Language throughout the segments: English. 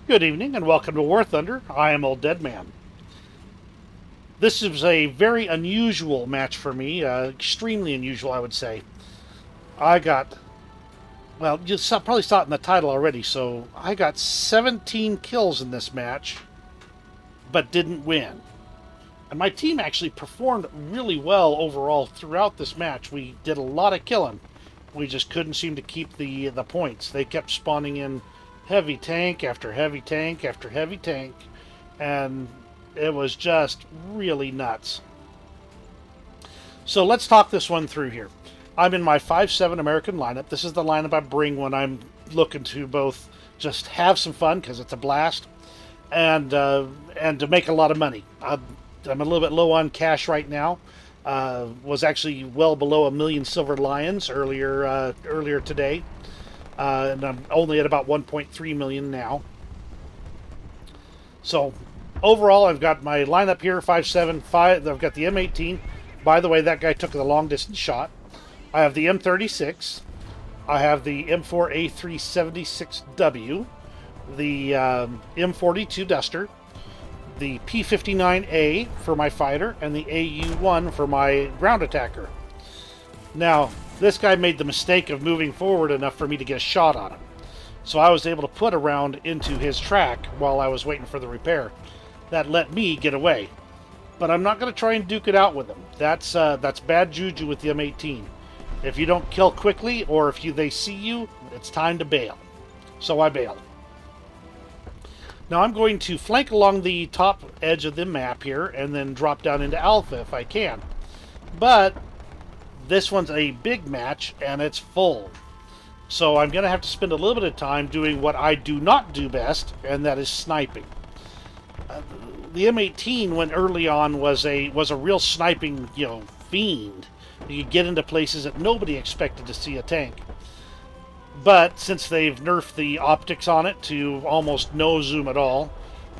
Good evening and welcome to War Thunder. I am Old Dead Man. This is a very unusual match for me, extremely unusual, I would say. I got, well, probably saw it in the title already, so I got 17 kills in this match, but didn't win. And my team actually performed really well overall throughout this match. We did a lot of killing. We just couldn't seem to keep the points. They kept spawning in heavy tank after heavy tank after heavy tank, and it was just really nuts. So let's talk this one through here. I'm in my 5-7 American lineup. This is the lineup I bring when I'm looking to both just have some fun, because it's a blast, and to make a lot of money. I'm a little bit low on cash right now. Was actually well below 1,000,000 silver lions earlier today, and I'm only at about 1.3 million now. So overall, I've got my lineup here: 5-7, 5. I've got the M18. By the way, that guy took the long distance shot. I have the M36. I have the M4A376W, the M42 Duster, the P59A for my fighter, and the AU1 for my ground attacker. Now, this guy made the mistake of moving forward enough for me to get a shot on him. So I was able to put a round into his track while I was waiting for the repair. That let me get away. But I'm not going to try and duke it out with him. That's bad juju with the M18. If you don't kill quickly, or if they see you, it's time to bail. So I bailed. Now I'm going to flank along the top edge of the map here, and then drop down into Alpha if I can. But this one's a big match, and it's full. So I'm going to have to spend a little bit of time doing what I do not do best, and that is sniping. The M18, when early on, was a real sniping, fiend. You could get into places that nobody expected to see a tank. But since they've nerfed the optics on it to almost no zoom at all,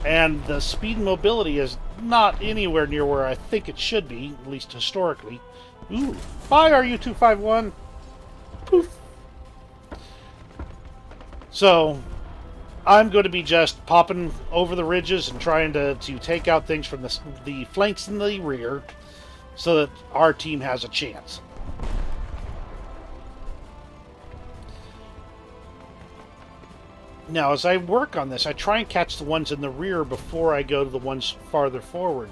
and the speed and mobility is not anywhere near where I think it should be, at least historically. Ooh, bye RU-251. Poof. So I'm going to be just popping over the ridges and trying to take out things from the flanks in the rear, so that our team has a chance. Now, as I work on this, I try and catch the ones in the rear before I go to the ones farther forward,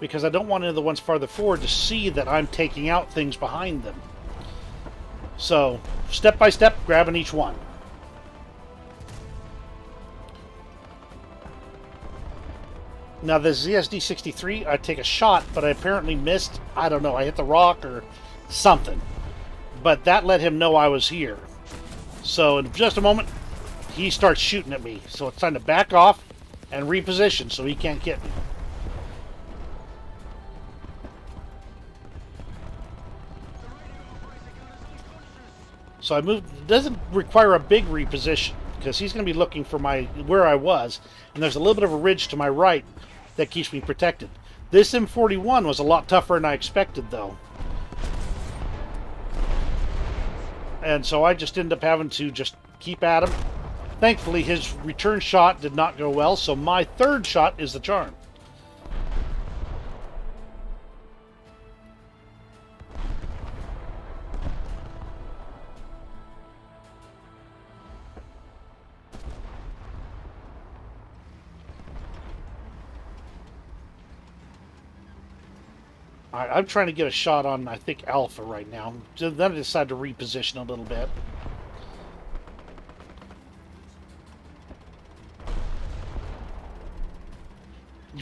because I don't want any of the ones farther forward to see that I'm taking out things behind them. So, step by step, grabbing each one. Now, the ZSD-63, I take a shot, but I apparently missed. I don't know, I hit the rock or something. But that let him know I was here. So, in just a moment, he starts shooting at me. So it's time to back off and reposition so he can't get me. So I moved. It doesn't require a big reposition, because he's going to be looking for where I was, and there's a little bit of a ridge to my right that keeps me protected. This M41 was a lot tougher than I expected, though. And so I just ended up having to just keep at him. Thankfully, his return shot did not go well, so my third shot is the charm. Alright, I'm trying to get a shot on, I think, Alpha right now. Then I decided to reposition a little bit.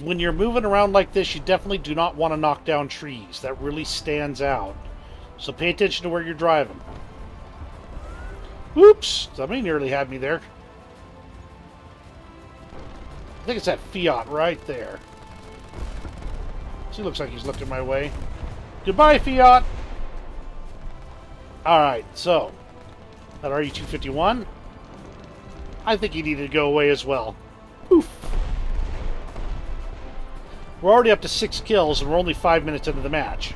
When you're moving around like this, you definitely do not want to knock down trees. That really stands out. So pay attention to where you're driving. Oops! Somebody nearly had me there. I think it's that Fiat right there. He looks like he's looking my way. Goodbye, Fiat! Alright, so that RU-251, I think he needed to go away as well. Poof! We're already up to 6 kills, and we're only 5 minutes into the match.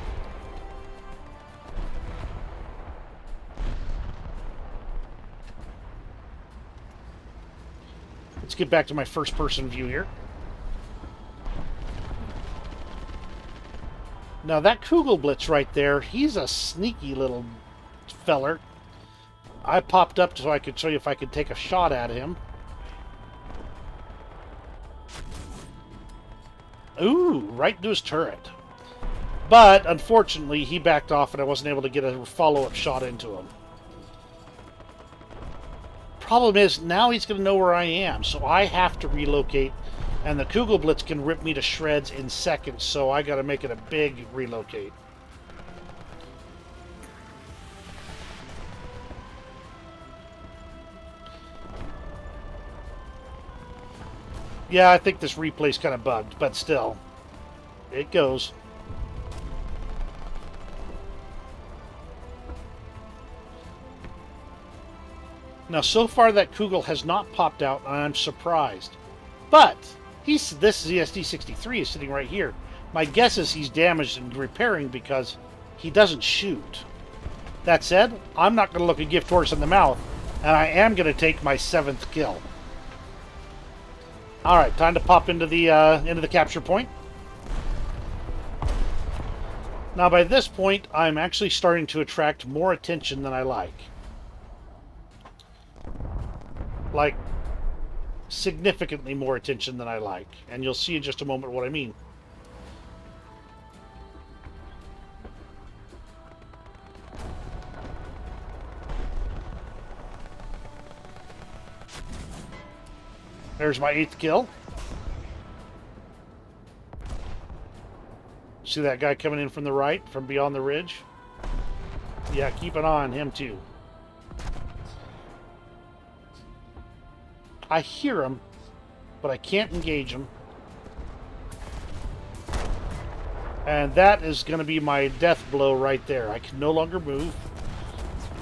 get back to my first-person view here. Now that Kugelblitz right there, he's a sneaky little feller. I popped up so I could show you if I could take a shot at him. Ooh, right into his turret. But, unfortunately, he backed off and I wasn't able to get a follow-up shot into him. Problem is, now he's going to know where I am, so I have to relocate. And the Kugelblitz can rip me to shreds in seconds, so I got to make it a big relocate. Yeah, I think this replay's kind of bugged, but still, it goes. Now, so far that Kugel has not popped out, and I'm surprised. But this ZSD-63 is sitting right here. My guess is he's damaged and repairing because he doesn't shoot. That said, I'm not going to look a gift horse in the mouth, and I am going to take my 7th kill. All right, time to pop into the capture point. Now, by this point, I'm actually starting to attract more attention than I like. Like, significantly more attention than I like. And you'll see in just a moment what I mean. There's my 8th kill. See that guy coming in from the right, from beyond the ridge? Yeah, keep an eye on him too. I hear him, but I can't engage him. And that is going to be my death blow right there. I can no longer move,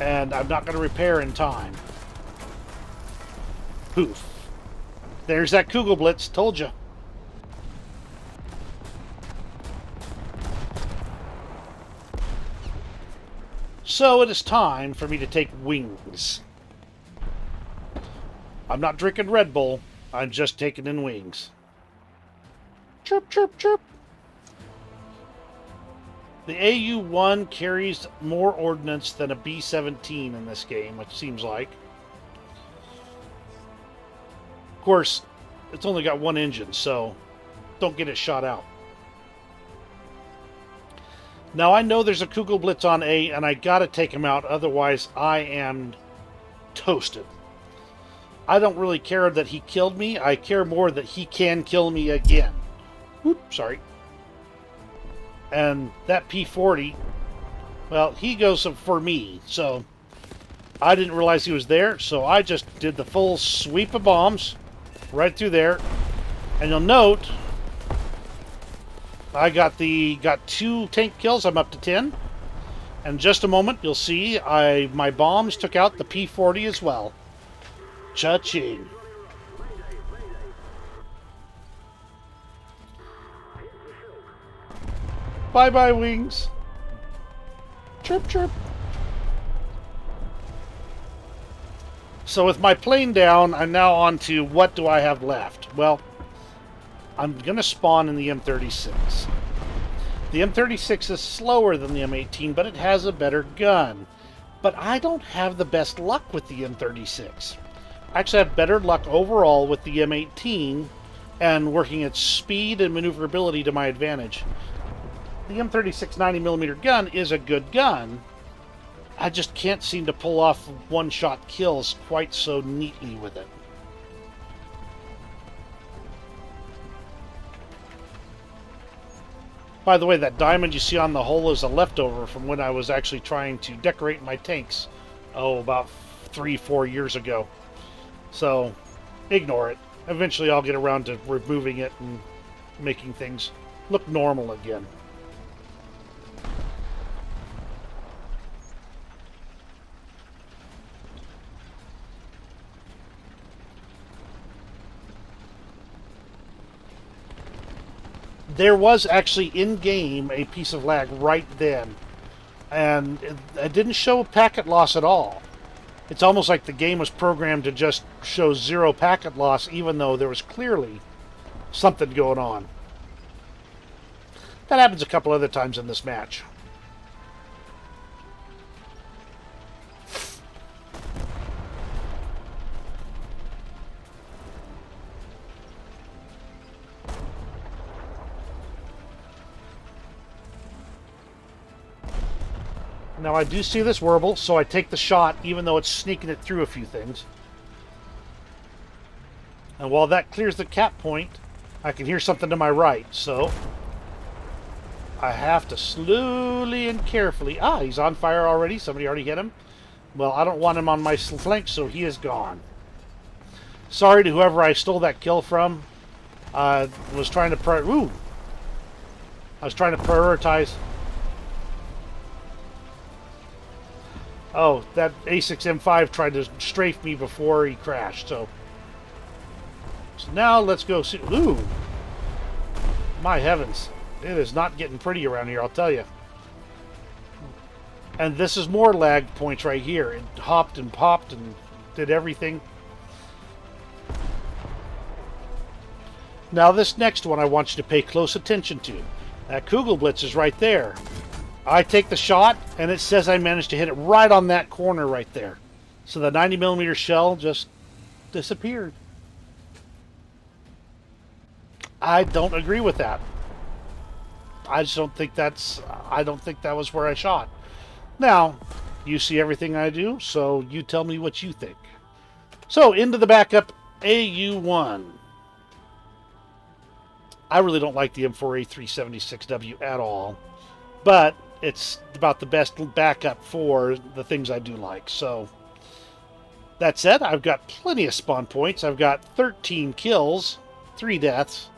and I'm not going to repair in time. Poof. There's that Kugelblitz. Told you. So it is time for me to take wings. I'm not drinking Red Bull. I'm just taking in wings. Chirp, chirp, chirp. The AU-1 carries more ordnance than a B-17 in this game, it seems like. Of course, it's only got one engine, so don't get it shot out. Now, I know there's a Kugelblitz on A, and I gotta take him out, otherwise I am toasted. I don't really care that he killed me. I care more that he can kill me again. Oops, sorry. And that P-40, well, he goes for me, so I didn't realize he was there, so I just did the full sweep of bombs right through there. And you'll note I got 2 tank kills. I'm up to 10. And in just a moment, you'll see my bombs took out the P-40 as well. Cha-ching. Bye-bye, wings. Chirp, chirp. So with my plane down, I'm now on to what do I have left? Well, I'm going to spawn in the M36. The M36 is slower than the M18, but it has a better gun. But I don't have the best luck with the M36. I actually have better luck overall with the M18 and working its speed and maneuverability to my advantage. The M36 90mm gun is a good gun. I just can't seem to pull off one-shot kills quite so neatly with it. By the way, that diamond you see on the hull is a leftover from when I was actually trying to decorate my tanks, about 3-4 years ago. So, ignore it. Eventually I'll get around to removing it and making things look normal again. There was actually in-game a piece of lag right then, and it didn't show packet loss at all. It's almost like the game was programmed to just show zero packet loss, even though there was clearly something going on. That happens a couple other times in this match. Now I do see this Wurble, so I take the shot, even though it's sneaking it through a few things. And while that clears the cap point, I can hear something to my right, so I have to slowly and carefully... Ah, he's on fire already. Somebody already hit him. Well, I don't want him on my flank, so he is gone. Sorry to whoever I stole that kill from. I was trying to prioritize... Oh, that A6M5 tried to strafe me before he crashed, so now let's go see... Ooh! My heavens. It is not getting pretty around here, I'll tell you. And this is more lag points right here. It hopped and popped and did everything. Now this next one I want you to pay close attention to. That Kugelblitz is right there. I take the shot, and it says I managed to hit it right on that corner right there. So the 90mm shell just disappeared. I don't agree with that. I just don't think that's... I don't think that was where I shot. Now, you see everything I do, so you tell me what you think. So, into the backup AU1. I really don't like the M4A376W at all. But it's about the best backup for the things I do like. So, that said, I've got plenty of spawn points. I've got 13 kills, 3 deaths.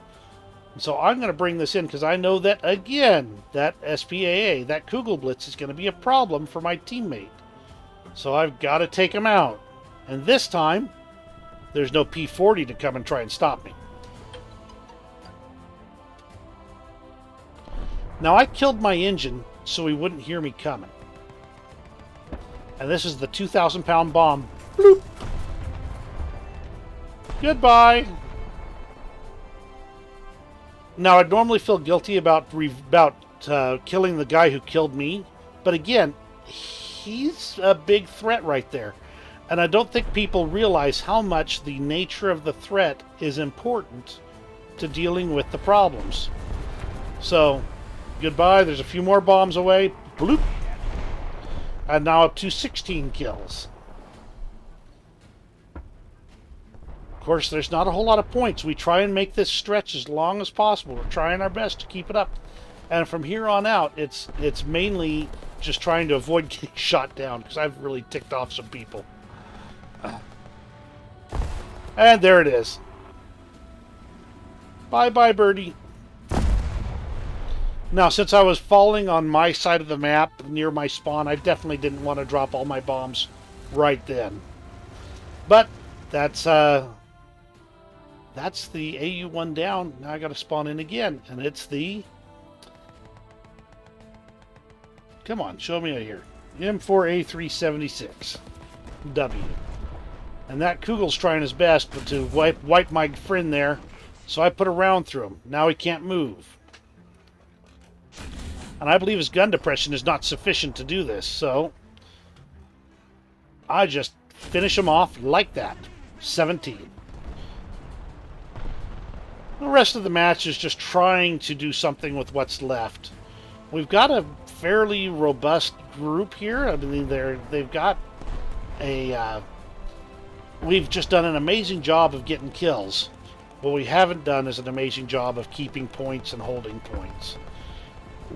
So I'm going to bring this in because I know that, again, that SPAA, that Kugelblitz, is going to be a problem for my teammate. So I've got to take him out. And this time, there's no P40 to come and try and stop me. Now, I killed my engine so he wouldn't hear me coming. And this is the 2,000-pound bomb. Bloop! Goodbye! Now, I'd normally feel guilty about killing the guy who killed me. But again, he's a big threat right there. And I don't think people realize how much the nature of the threat is important to dealing with the problems. So... goodbye. There's a few more bombs away. Bloop. And now up to 16 kills. Of course, there's not a whole lot of points. We try and make this stretch as long as possible. We're trying our best to keep it up. And from here on out, it's mainly just trying to avoid getting shot down, because I've really ticked off some people. And there it is. Bye-bye, birdie. Now, since I was falling on my side of the map near my spawn, I definitely didn't want to drop all my bombs right then. But that's the AU1 down. Now I got to spawn in again, and it's the... Come on, show me out here. M4A376W. And that Kugel's trying his best to wipe my friend there, so I put a round through him. Now he can't move. And I believe his gun depression is not sufficient to do this, so I just finish him off like that. 17. The rest of the match is just trying to do something with what's left. We've got a fairly robust group here. I mean, they've got a... we've just done an amazing job of getting kills. What we haven't done is an amazing job of keeping points and holding points.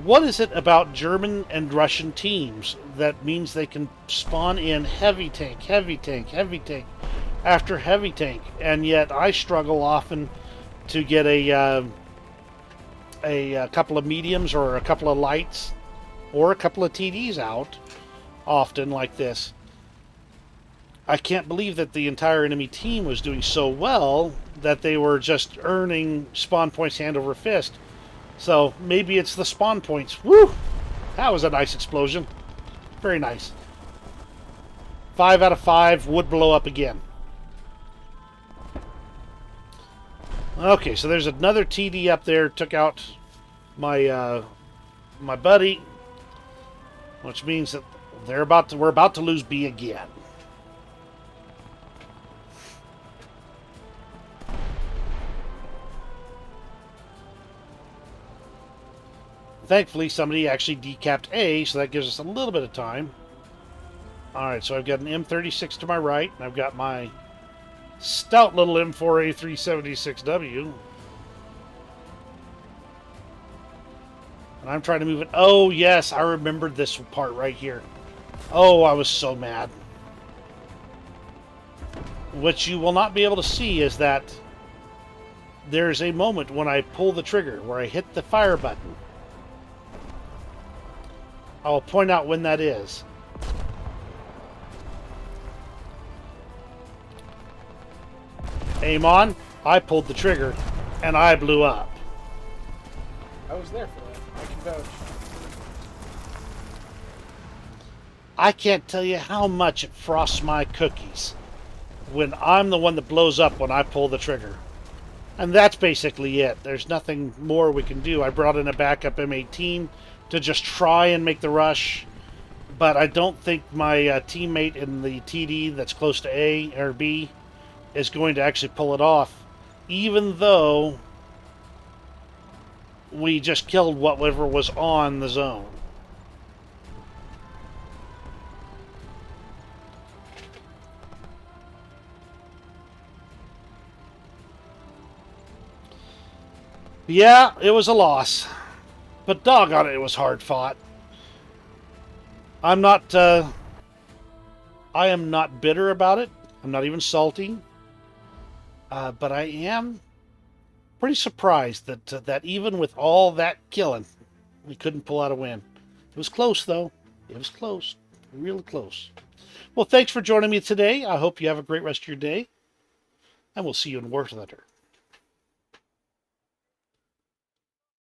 What is it about German and Russian teams that means they can spawn in heavy tank, heavy tank, heavy tank after heavy tank, and yet I struggle often to get a couple of mediums or a couple of lights or a couple of TDs out often like this? I can't believe that the entire enemy team was doing so well that they were just earning spawn points hand over fist. So maybe it's the spawn points. Woo! That was a nice explosion. Very nice. 5 out of 5 would blow up again. Okay, so there's another TD up there. Took out my my buddy, which means that we're about to lose B again. Thankfully, somebody actually decapped A, so that gives us a little bit of time. Alright, so I've got an M36 to my right, and I've got my stout little M4A376W. And I'm trying to move it. Oh, yes, I remembered this part right here. Oh, I was so mad. What you will not be able to see is that there's a moment when I pull the trigger, where I hit the fire button. I will point out when that is. Aim on, I pulled the trigger, and I blew up. I was there for that. I can vouch. I can't tell you how much it frosts my cookies when I'm the one that blows up when I pull the trigger. And that's basically it. There's nothing more we can do. I brought in a backup M18 to just try and make the rush, but I don't think my teammate in the TD that's close to A or B is going to actually pull it off, even though we just killed whatever was on the zone. Yeah, it was a loss. But doggone it, it was hard fought. I am not bitter about it. I'm not even salty. But I am pretty surprised that even with all that killing, we couldn't pull out a win. It was close, though. It was close. Really close. Well, thanks for joining me today. I hope you have a great rest of your day. And we'll see you in War Thunder.